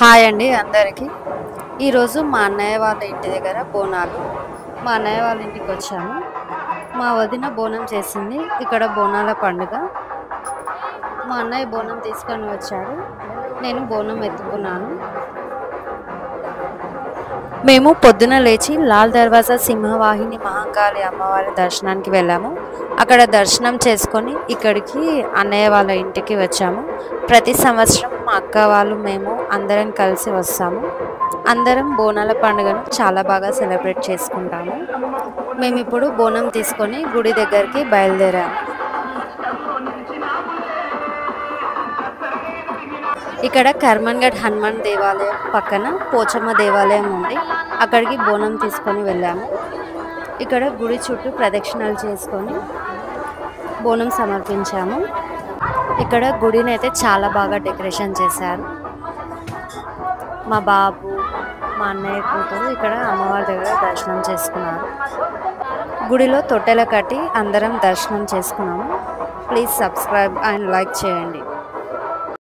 Hi అండి అందరికీ. ఈరోజు మా అన్నయ్య వాళ్ళ ఇంటి దగ్గర బోనాలు. మా అన్నయ్య వాళ్ళ ఇంటికి వచ్చాము. మా వదిన బోనం చేసింది. ఇక్కడ బోనాల పండుగ. మా అన్నయ్య బోనం తీసుకొని వచ్చాడు. నేను బోనం ఎత్తుకున్నాను. మేము పొద్దున లేచి లాల్ దర్వాజా సింహవాహిని మహంకాళి అమ్మవారి దర్శనానికి వెళ్ళాము. అక్కడ దర్శనం చేసుకొని ఇక్కడికి అన్నయ్య వాళ్ళ ఇంటికి వచ్చాము. ప్రతి సంవత్సరం మా అక్క వాళ్ళు మేము అందరం కలిసి వస్తాము. అందరం బోనాల పండుగను చాలా బాగా సెలబ్రేట్ చేసుకుంటాము. మేము ఇప్పుడు బోనం తీసుకొని గుడి దగ్గరికి బయలుదేరాము. ఇక్కడ కర్మన్గఢ్ హనుమాన్ దేవాలయం పక్కన పోచమ్మ దేవాలయం ఉంది. అక్కడికి బోనం తీసుకొని వెళ్ళాము. ఇక్కడ గుడి చుట్టూ ప్రదక్షిణలు చేసుకొని బోనం సమర్పించాము. ఇక్కడ గుడిని అయితే చాలా బాగా డెకరేషన్ చేశారు. మా బాబు, మా అన్నయ్య కూతురు ఇక్కడ అమ్మవారి దగ్గర దర్శనం చేసుకున్నారు. గుడిలో తొట్టెల కట్టి అందరం దర్శనం చేసుకున్నాము. ప్లీజ్ సబ్స్క్రైబ్ అండ్ లైక్ చేయండి.